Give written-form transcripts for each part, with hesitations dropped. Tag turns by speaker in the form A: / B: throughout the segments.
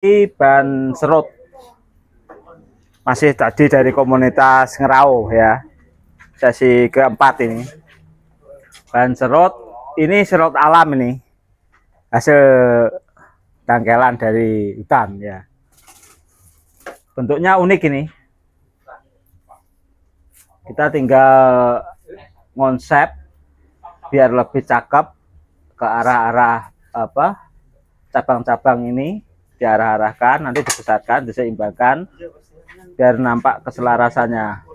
A: Ini ban serut masih tadi dari komunitas Ngerau ya, sesi keempat ini. Ban serut ini serut alam, ini hasil tangkelan dari hutan ya. Bentuknya unik ini. Kita tinggal konsep biar lebih cakep ke arah-arah apa cabang-cabang ini, diarah-arahkan, nanti dibesarkan, diseimbangkan biar nampak keselarasannya.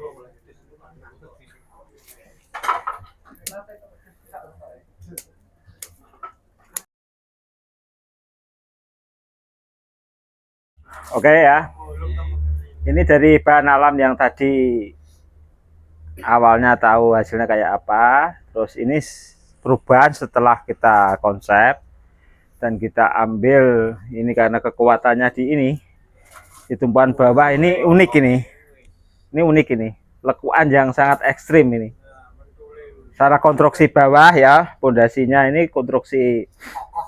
A: Oke ya, ini dari bahan alam yang tadi awalnya tahu hasilnya kayak apa, terus ini perubahan setelah kita konsep dan kita ambil ini karena kekuatannya di tumpuan bawah ini unik ini unik ini, lekuan yang sangat ekstrim ini. Secara konstruksi bawah ya, pondasinya ini konstruksi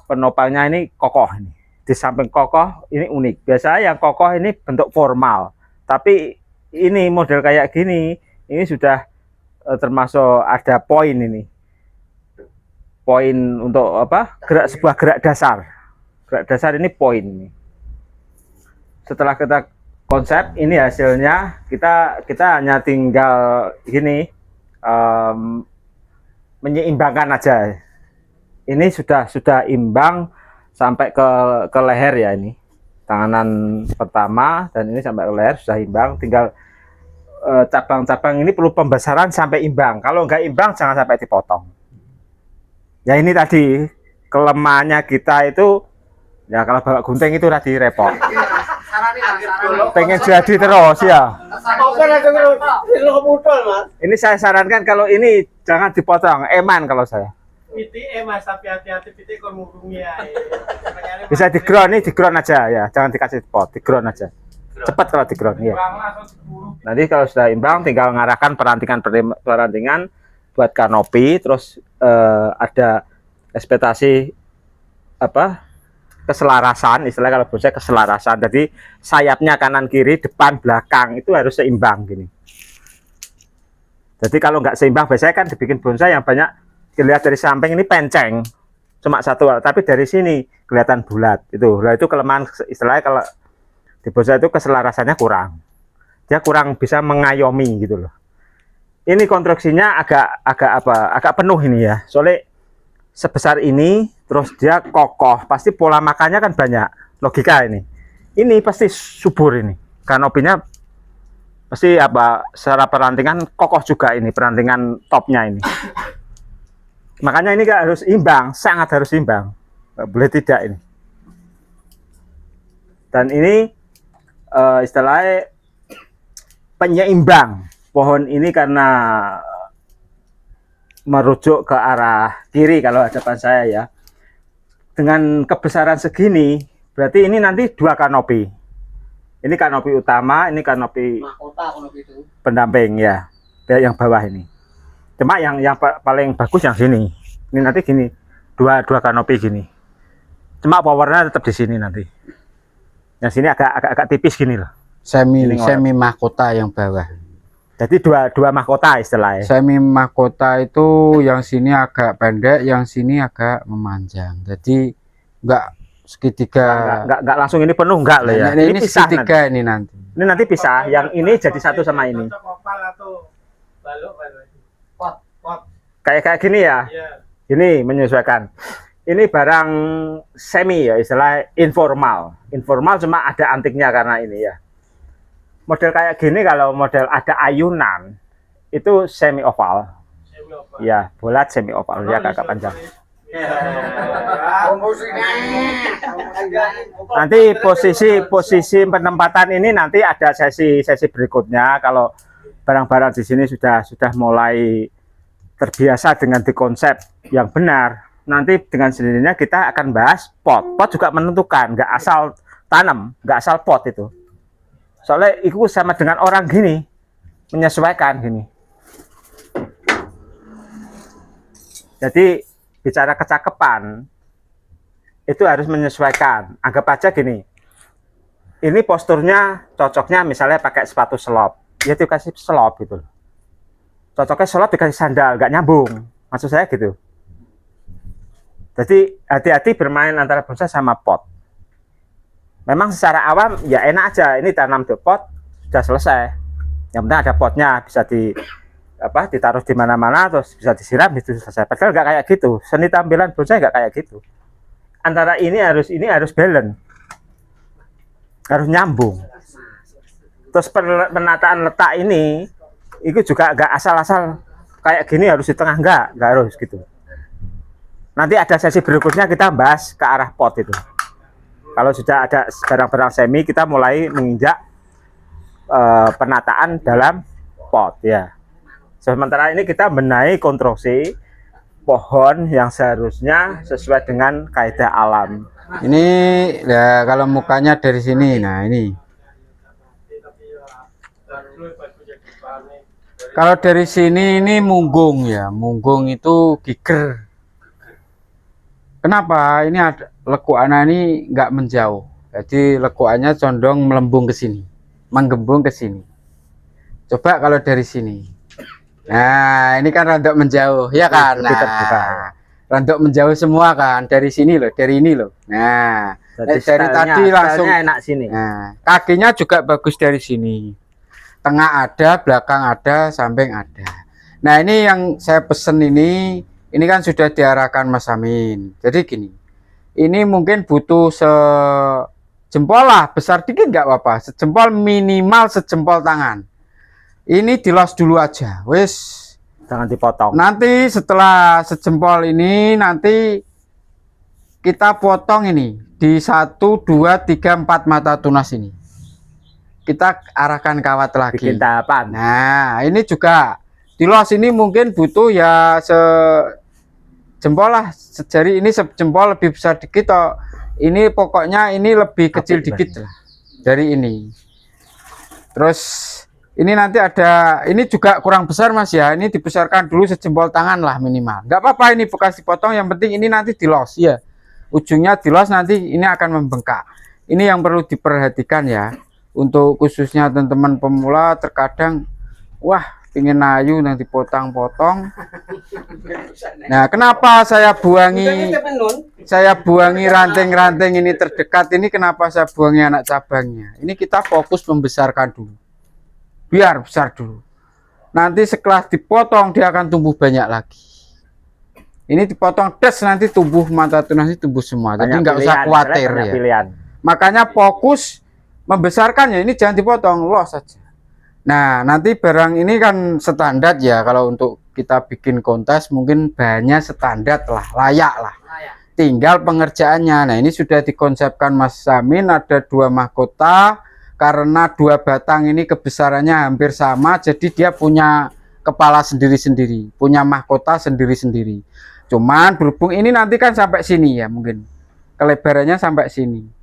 A: penopangnya ini kokoh ini. Di samping kokoh ini unik. Biasanya yang kokoh ini bentuk formal, tapi ini model kayak gini ini sudah termasuk ada poin ini, poin untuk apa, sebuah gerak dasar ini poin ini. Setelah kita konsep ini hasilnya, kita hanya tinggal gini menyeimbangkan aja. Ini sudah imbang sampai ke leher ya, ini tanganan pertama dan ini sampai ke leher sudah imbang. Tinggal cabang-cabang ini perlu pembesaran sampai imbang. Kalau nggak imbang jangan sampai dipotong. Ya ini tadi kelemahannya kita itu ya, kalau bawa gunting itu tadi repot. Pengen jadi terus ya. Ini saya sarankan kalau ini jangan dipotong, eman kalau saya.
B: Mas, tapi hati-hati
A: Bisa di ground aja ya, jangan dikasih pot, di ground aja. Cepat kalau di ground ya. Nanti kalau sudah imbang tinggal ngarahkan perantingan buat kanopi, terus ada ekspektasi apa, keselarasan, istilahnya kalau bonsai keselarasan. Jadi sayapnya kanan kiri, depan belakang itu harus seimbang gini. Jadi kalau nggak seimbang, biasanya kan dibikin bonsai yang banyak dilihat dari samping ini penceng cuma satu, tapi dari sini kelihatan bulat. Itu kelemahan istilahnya kalau di bonsai itu, keselarasannya kurang, dia kurang bisa mengayomi gitu loh. Ini konstruksinya agak penuh ini ya, soalnya sebesar ini, terus dia kokoh, pasti pola makannya kan banyak, logika ini pasti subur, ini kanopinya pasti apa, secara perantingan kokoh juga, ini perantingan topnya ini. Makanya ini harus imbang, sangat harus imbang, nggak boleh tidak ini. Dan ini istilahnya penyeimbang pohon ini karena merujuk ke arah kiri kalau hadapan saya ya. Dengan kebesaran segini, berarti ini nanti dua kanopi. Ini kanopi utama, ini kanopi pendamping ya, yang bawah ini. Cuma yang paling bagus yang sini. Ini nanti gini, dua kanopi gini. Cuma powernya tetap di sini nanti. Yang sini agak tipis gini loh.
C: Semi mahkota yang bawah.
A: Jadi dua mahkota istilahnya.
C: Semi mahkota itu yang sini agak pendek, yang sini agak memanjang. Jadi enggak segitiga.
A: Enggak langsung ini penuh, enggak loh ya.
C: Ini pisah segitiga nanti.
A: Ini nanti pisah. Yang ini jadi satu sama ini. Kayak gini ya. Ini menyesuaikan. Ini barang semi ya, istilah informal. Informal cuma ada antiknya karena ini ya. Model kayak gini kalau model ada ayunan itu semi oval. Ya, bulat semi oval ya, agak panjang. Nanti posisi penempatan ini nanti ada sesi berikutnya. Kalau barang-barang di sini sudah mulai terbiasa dengan dikonsep yang benar, nanti dengan sendirinya kita akan bahas pot. Pot juga menentukan, nggak asal tanam, nggak asal pot itu. Soalnya itu sama dengan orang gini, menyesuaikan gini. Jadi bicara kecakapan itu harus menyesuaikan. Anggap aja gini, ini posturnya cocoknya misalnya pakai sepatu selop, ya dikasih selop gitu loh. Cocoknya selop dikasih sandal, nggak nyambung. Maksud saya gitu. Jadi hati-hati bermain antara bonsai sama pot. Memang secara awam ya enak aja, ini tanam di pot sudah selesai. Yang penting ada potnya, bisa ditaruh di mana-mana, terus bisa disiram itu selesai. Padahal nggak kayak gitu. Seni tampilan bonsai nggak kayak gitu. Antara ini harus balance, harus nyambung. Terus penataan letak ini itu juga nggak asal-asal kayak gini harus di tengah, nggak harus gitu. Nanti ada sesi berikutnya kita bahas ke arah pot itu. Kalau sudah ada barang-barang semi, kita mulai menginjak penataan dalam pot ya. Sementara ini kita benahi konstruksi pohon yang seharusnya sesuai dengan kaidah alam.
C: Ini ya kalau mukanya dari sini, nah ini. Kalau dari sini ini munggung ya, munggung itu giger. Kenapa? Ini ada lekuannya ini nggak menjauh, jadi lekuannya condong melembung ke sini, menggembung ke sini. Coba kalau dari sini, nah ini kan rontok menjauh, ya kan? Nah, rontok menjauh semua kan dari sini loh, dari ini loh. Nah, dari tadi langsung
A: enak sini.
C: Nah, kakinya juga bagus dari sini, tengah ada, belakang ada, samping ada. Nah ini yang saya pesen ini kan sudah diarahkan Mas Amin. Jadi gini, ini mungkin butuh sejempol lah, besar dikit nggak apa-apa, sejempol minimal sejempol tangan. Ini dilos dulu aja, wes.
A: Jangan dipotong.
C: Nanti setelah sejempol ini, nanti kita potong ini di 1, 2, 3, 4 mata tunas ini. Kita arahkan kawat lagi.
A: Bikin tahapan.
C: Nah, ini juga dilos ini mungkin butuh ya jempol lah, sejari ini sejempol, lebih besar dikit toh. Ini pokoknya ini lebih kecil dikit lah dari ini. Terus ini nanti ada, ini juga kurang besar Mas ya, ini dibesarkan dulu sejempol tangan lah minimal. Nggak apa-apa ini bekas dipotong, yang penting ini nanti dilos ya. Ujungnya dilos, nanti ini akan membengkak. Ini yang perlu diperhatikan ya. Untuk khususnya teman-teman pemula, terkadang wah pingin ayu nanti potong-potong. Nah, kenapa saya buangi ranting-ranting ini terdekat ini, kenapa saya buangi anak cabangnya? Ini kita fokus membesarkan dulu, biar besar dulu. Nanti setelah dipotong dia akan tumbuh banyak lagi. Ini dipotong des, nanti tumbuh mata tunas, tumbuh semua. Jadi nggak usah khawatir ya.
A: Pilihan.
C: Makanya fokus membesarkan ya, ini jangan dipotong, los saja. Nah, nanti barang ini kan standar ya, kalau untuk kita bikin kontes mungkin bahannya standar lah, layak lah. Tinggal pengerjaannya. Nah, ini sudah dikonsepkan Mas Amin, ada 2 mahkota, karena 2 batang ini kebesarannya hampir sama, jadi dia punya kepala sendiri-sendiri, punya mahkota sendiri-sendiri. Cuman berhubung ini nanti kan sampai sini ya, mungkin kelebarannya sampai sini.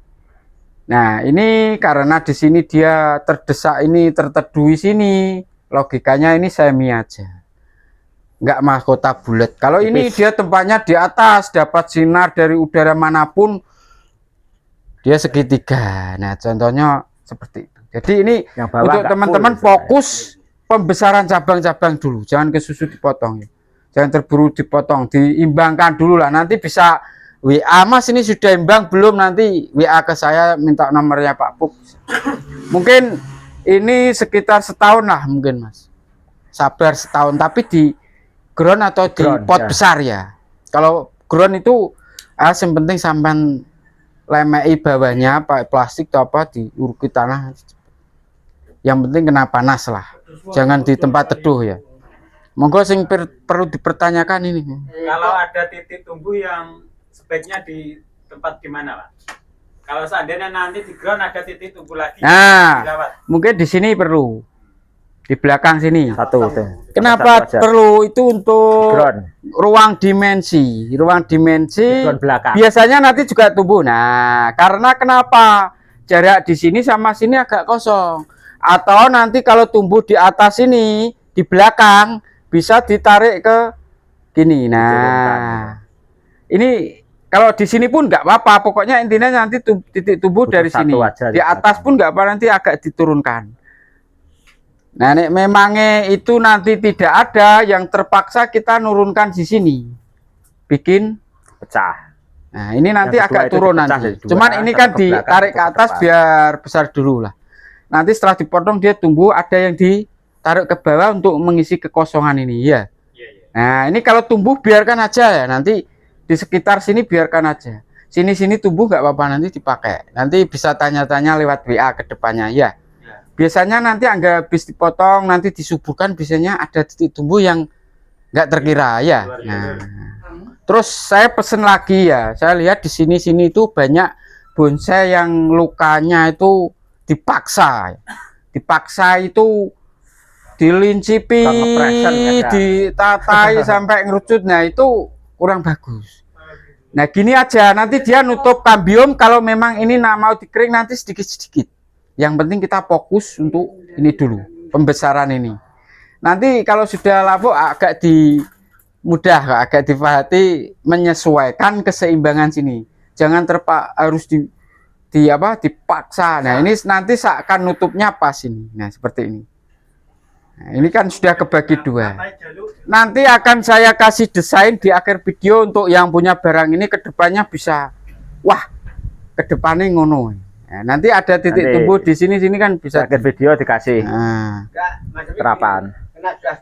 C: Nah, ini karena di sini dia terdesak, ini terteduh sini, logikanya ini semi aja, nggak mahkota bulat. Kalau ini dia tempatnya di atas, dapat sinar dari udara manapun, dia segitiga. Nah, contohnya seperti itu. Jadi ini untuk teman-teman fokus pembesaran cabang-cabang dulu, jangan kesusu dipotong ya. Jangan terburu dipotong, diimbangkan dulu lah. Nanti bisa WA, Mas ini sudah imbang belum, nanti WA ke saya, minta nomornya Pak Puk. Mungkin ini sekitar setahun lah mungkin Mas, sabar setahun, tapi di ground atau di pot ya, besar ya. Kalau ground itu yang penting sampai lemei bawahnya pakai plastik atau apa, diuruki tanah, yang penting kena panas lah, jangan di tempat teduh ya. Monggo sing perlu dipertanyakan ini.
B: Kalau ada titik tumbuh yang sebaiknya di tempat gimana Pak? Kalau seandainya nanti di ground ada titik tumbuh lagi,
C: nah mungkin di sini perlu, di belakang sini
A: satu.
C: Kenapa perlu itu? Untuk
A: ground.
C: ruang dimensi biasanya nanti juga tumbuh. Nah, karena kenapa jarak di sini sama sini agak kosong, atau nanti kalau tumbuh di atas ini, di belakang bisa ditarik ke gini. Nah, ini Kalau di sini pun nggak apa-apa, pokoknya intinya nanti titik tumbuh
A: Butuh
C: dari
A: satu
C: sini.
A: aja
C: Di
A: di
C: atas
A: belakang.
C: pun nggak apa, nanti agak diturunkan. Nah, nek memangnya itu nanti tidak ada, yang terpaksa kita nurunkan di sini. Bikin.
A: Pecah.
C: Nah, ini nanti
A: Yang kedua
C: agak
A: itu
C: turun
A: dipecah
C: nanti.
A: jadi dua,
C: Cuman ini
A: satu
C: kan
A: ke belakang,
C: ditarik
A: satu
C: ke
A: ke
C: atas
A: depan.
C: biar besar dulu lah. Nanti setelah dipotong dia tumbuh, ada yang ditaruh ke bawah untuk mengisi kekosongan ini ya.
B: Iya, iya.
C: Nah, ini kalau tumbuh biarkan aja ya. Nanti di sekitar sini biarkan aja. Sini tumbuh nggak apa-apa, nanti dipakai. Nanti bisa tanya-tanya lewat WA ke depannya ya.
B: Iya.
C: Biasanya nanti angga habis dipotong, nanti disuburkan, biasanya ada titik tumbuh yang nggak terkira ya.
B: Luar
C: Nah,
B: biasa.
C: terus saya pesen lagi ya. Saya lihat di sini itu banyak bonsai yang lukanya itu dipaksa. Dipaksa itu dilincipi,
A: Pengepresan ya.
C: ditatai sampai ngerucut. Nah, itu kurang bagus. Nah, gini aja, nanti dia nutup kambium kalau memang ini mau dikering nanti sedikit-sedikit. Yang penting kita fokus untuk ini dulu, pembesaran ini. Nanti kalau sudah lapuk agak mudah, agak dipahati menyesuaikan keseimbangan sini. Jangan harus dipaksa. Nah, ini nanti akan nutupnya pas ini. Nah, seperti ini. Nah, ini kan sudah kebagi dua. Nanti akan saya kasih desain di akhir video untuk yang punya barang ini kedepannya bisa, wah, kedepannya ngono. Nah, nanti ada titik
A: Nanti
C: tumbuh di sini kan bisa.
A: Akhir video dikasih
C: Nah,
A: terapan.
B: Kena gas